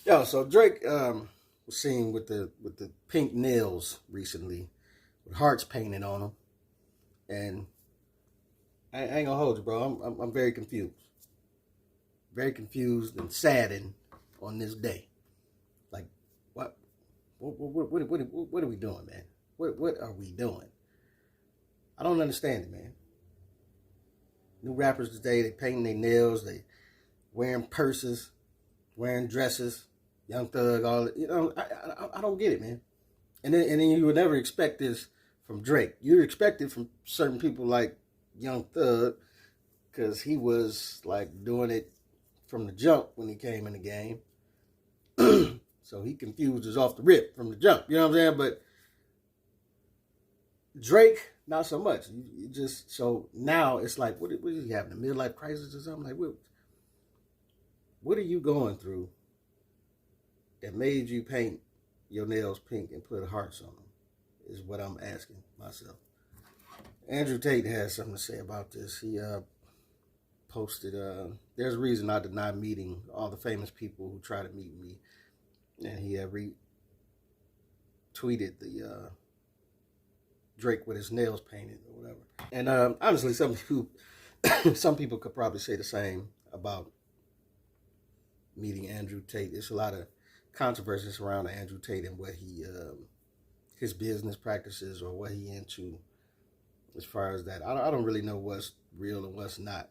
Yo, so Drake was seen with the pink nails recently, with hearts painted on them, and I ain't gonna hold you, bro. I'm very confused and saddened on this day. Like, what what are we doing, man? What are we doing? I don't understand it, man. New rappers today, they painting their nails, they wearing purses, wearing dresses, Young Thug, all I don't get it, man. And then you would never expect this from Drake. You'd expect it from certain people like Young Thug, because he was like doing it from the jump when he came in the game. So he confused us off the rip from the jump. You know what I'm saying? But Drake, not so much. You just so now it's like, what is he having, a midlife crisis or something? Like, what are you going through that made you paint your nails pink and put hearts on them? Is what I'm asking myself. Andrew Tate has something to say about this. He posted, there's a reason I deny meeting all the famous people who try to meet me. And he retweeted the Drake with his nails painted or whatever. And honestly, some people could probably say the same about meeting Andrew Tate. There's a lot of controversies around Andrew Tate and what he, his business practices or what he into as far as that. I don't really know what's real and what's not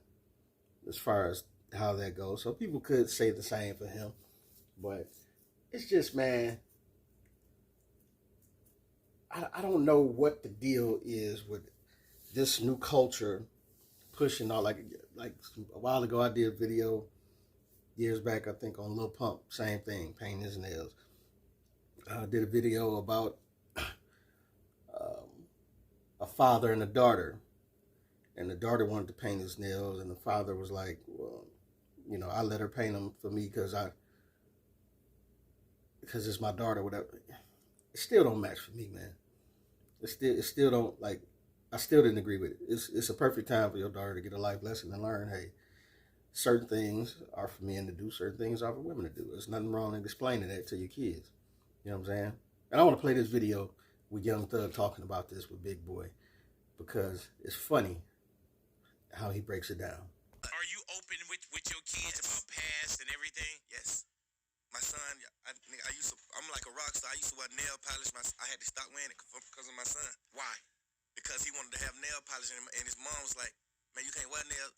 as far as how that goes. So people could say the same for him. But it's just, man, I don't know what the deal is with this new culture pushing all, like a while ago I did a video years back, I think, on Lil Pump, same thing, painting his nails. I did a video about a father and a daughter, and the daughter wanted to paint his nails, and the father was like, well, you know, I let her paint them for me because it's my daughter, whatever. It still don't match for me, man. It still don't, like, I still didn't agree with it. It's a perfect time for your daughter to get a life lesson and learn, hey, certain things are for men to do, certain things are for women to do. There's nothing wrong in explaining that to your kids. You know what I'm saying? And I want to play this video with Young Thug talking about this with Big Boy, because it's funny how he breaks it down. Are you open with your kids about past and everything? Yes. My son, I'm like a rock star. I used to wear nail polish. I had to stop wearing it because of my son. Why? Because he wanted to have nail polish, and his mom was like, "Man, you can't wear nail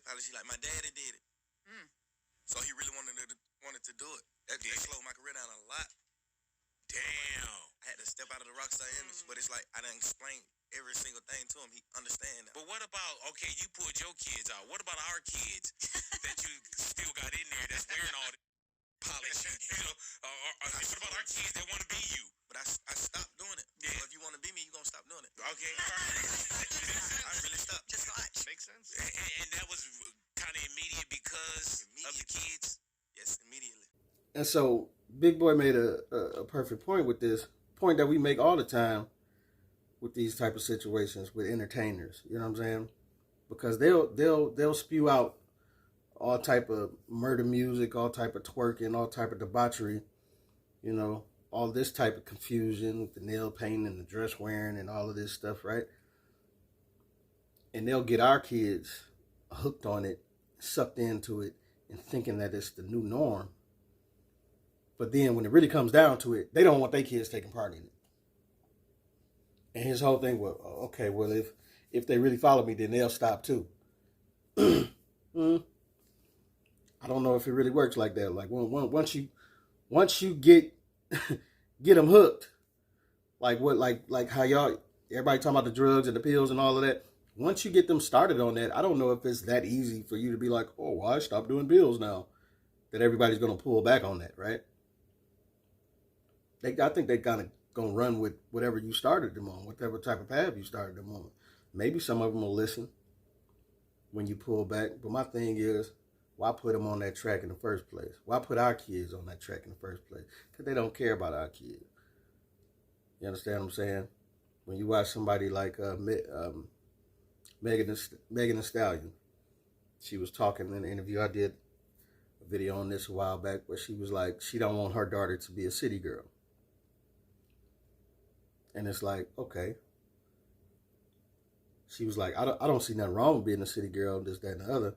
polish." He like, "My daddy did it." So he really wanted to do it. That slowed my career down a lot. Damn. I had to step out of the rock star image, but it's like I didn't explain every single thing to him. He understand that. But what about, okay, you pulled your kids out. What about our kids that you still got in there that's wearing all the polish? You know, what about our kids that want to be you? But I stopped doing it. Yeah. So if you want to be me, you're going to stop doing it. Okay. I really stopped. Just watch. Makes sense. And that was kind of immediate because of the kids? Yes, immediately. And so Big Boy made a perfect point with this, point that we make all the time with these type of situations with entertainers. You know what I'm saying? Because they'll spew out all type of murder music, all type of twerking, all type of debauchery, you know, all this type of confusion, the nail painting and the dress wearing and all of this stuff, right? And they'll get our kids hooked on it, sucked into it, and thinking that it's the new norm. But then when it really comes down to it, they don't want their kids taking part in it. And his whole thing was, okay, well, if they really follow me, then they'll stop too. I don't know if it really works like that. Like once you get get them hooked, like how everybody talking about the drugs and the pills and all of that. Once you get them started on that, I don't know if it's that easy for you to be like, oh, well, I stopped doing pills now. That everybody's gonna pull back on that, right? I think they kind of gonna run with whatever you started them on, whatever type of path you started them on. Maybe some of them will listen when you pull back. But my thing is, why put them on that track in the first place? Why put our kids on that track in the first place? Because they don't care about our kids. You understand what I'm saying? When you watch somebody like Megan Thee Stallion, she was talking in an interview I did a video on this a while back where she was like, she don't want her daughter to be a city girl. And it's like, okay. She was like, I don't see nothing wrong with being a city girl, this, that, and the other.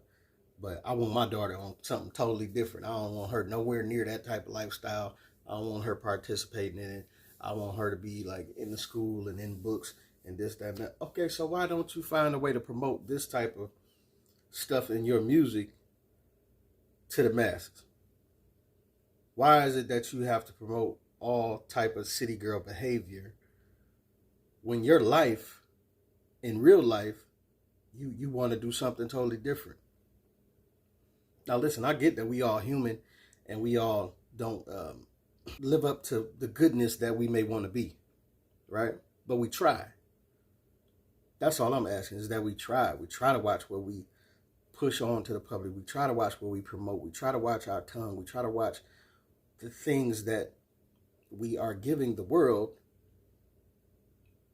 But I want my daughter on something totally different. I don't want her nowhere near that type of lifestyle. I don't want her participating in it. I want her to be like in the school and in books and this, that, and that. Okay, so why don't you find a way to promote this type of stuff in your music to the masses? Why is it that you have to promote all type of city girl behavior when your life, in real life, you want to do something totally different? Now listen, I get that we all human and we all don't live up to the goodness that we may want to be, right? But we try. That's all I'm asking, is that we try. We try to watch what we push on to the public. We try to watch what we promote. We try to watch our tongue. We try to watch the things that we are giving the world,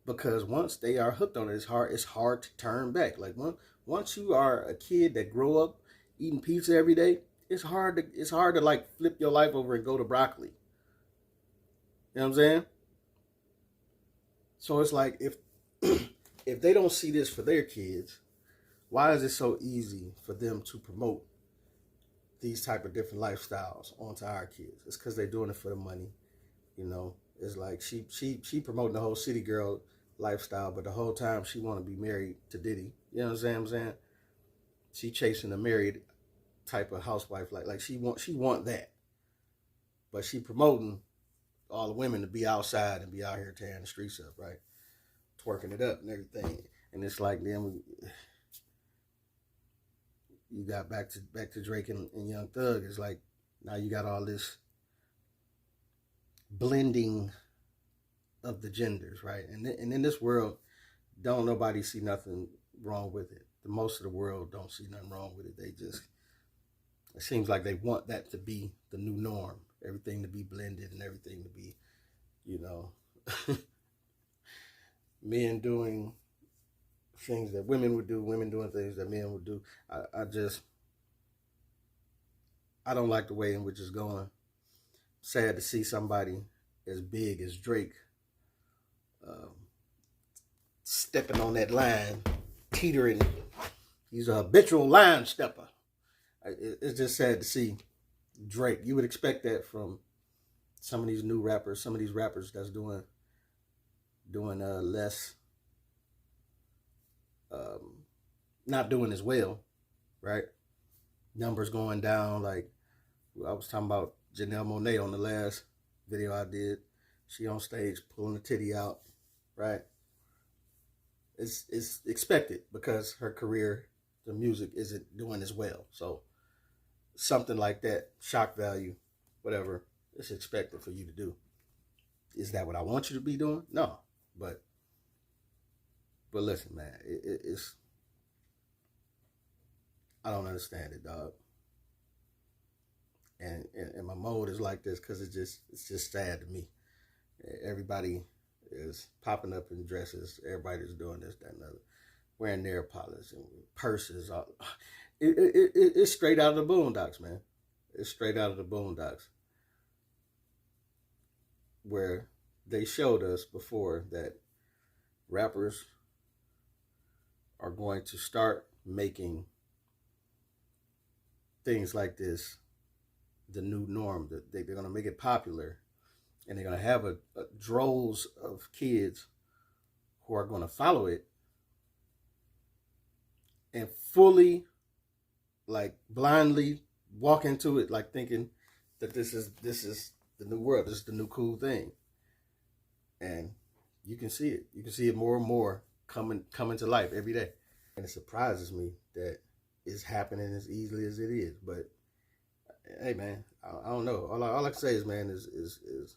because once they are hooked on it, it's hard to turn back. Like once you are a kid that grow up eating pizza every day, it's hard to like flip your life over and go to broccoli. You know what I'm saying? So it's like, if if they don't see this for their kids, why is it so easy for them to promote these type of different lifestyles onto our kids? It's because they're doing it for the money. You know, it's like she promoting the whole city girl lifestyle, but the whole time she want to be married to Diddy. You know what I'm saying? She chasing a married type of housewife, like she want that, but she promoting all the women to be outside and be out here tearing the streets up, right? Twerking it up and everything. And it's like, then you got back to Drake and Young Thug. It's like, now you got all this blending of the genders, right? And in this world, don't nobody see nothing wrong with it. The most of the world don't see nothing wrong with it. They just, it seems like they want that to be the new norm. Everything to be blended and everything to be, you know, men doing things that women would do, women doing things that men would do. I don't like the way in which it's going. Sad to see somebody as big as Drake stepping on that line, teetering. He's a habitual line stepper. It's just sad to see Drake. You would expect that from some of these new rappers, some of these rappers that's doing less, not doing as well, right? Numbers going down. Like I was talking about Janelle Monáe on the last video I did. She on stage pulling the titty out, right? It's expected because her career, the music, isn't doing as well. So something like that, shock value, whatever, it's expected for you to do. Is that what I want you to be doing? No, but listen, man, it's I don't understand it, dog. And my mode is like this because it's just sad to me. Everybody is popping up in dresses. Everybody's doing this, that, and other, wearing nail polish and purses. It's straight out of the Boondocks, man. It's straight out of the Boondocks, where they showed us before that rappers are going to start making things like this the new norm. That they're going to make it popular, and they're going to have a droves of kids who are going to follow it and fully, like, blindly walk into it, like thinking that this is the new world, this is the new cool thing. And you can see it. You can see it more and more coming to life every day. And it surprises me that it's happening as easily as it is. But hey, man, I don't know. All I can say is, man, is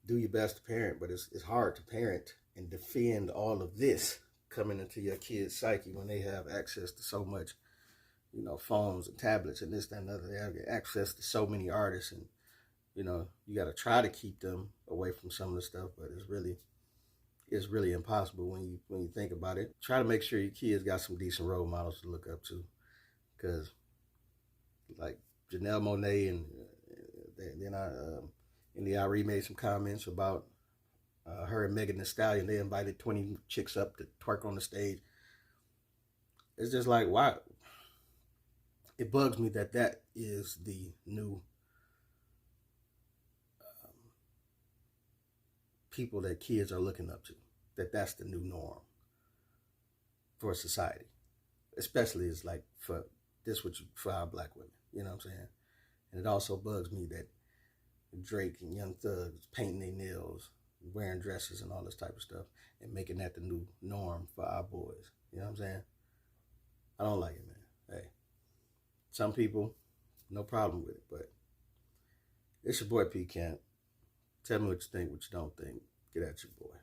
do your best to parent. But it's hard to parent and defend all of this coming into your kid's psyche when they have access to so much, you know, phones and tablets and this, that, and other. They have access to so many artists, and you know, you got to try to keep them away from some of the stuff, but it's really impossible when you think about it. Try to make sure your kids got some decent role models to look up to, because like Janelle Monáe and then NDRE made some comments about her and Megan Thee Stallion. They invited 20 chicks up to twerk on the stage. It's just like, why? It bugs me that is the new people that kids are looking up to. That's the new norm for society. Especially it's like for our black women. You know what I'm saying? And it also bugs me that Drake and Young Thugs painting their nails, wearing dresses and all this type of stuff, and making that the new norm for our boys. You know what I'm saying? I don't like it, man. Hey, some people, no problem with it, but it's your boy P Camp. Tell me what you think, what you don't think. Get at your boy.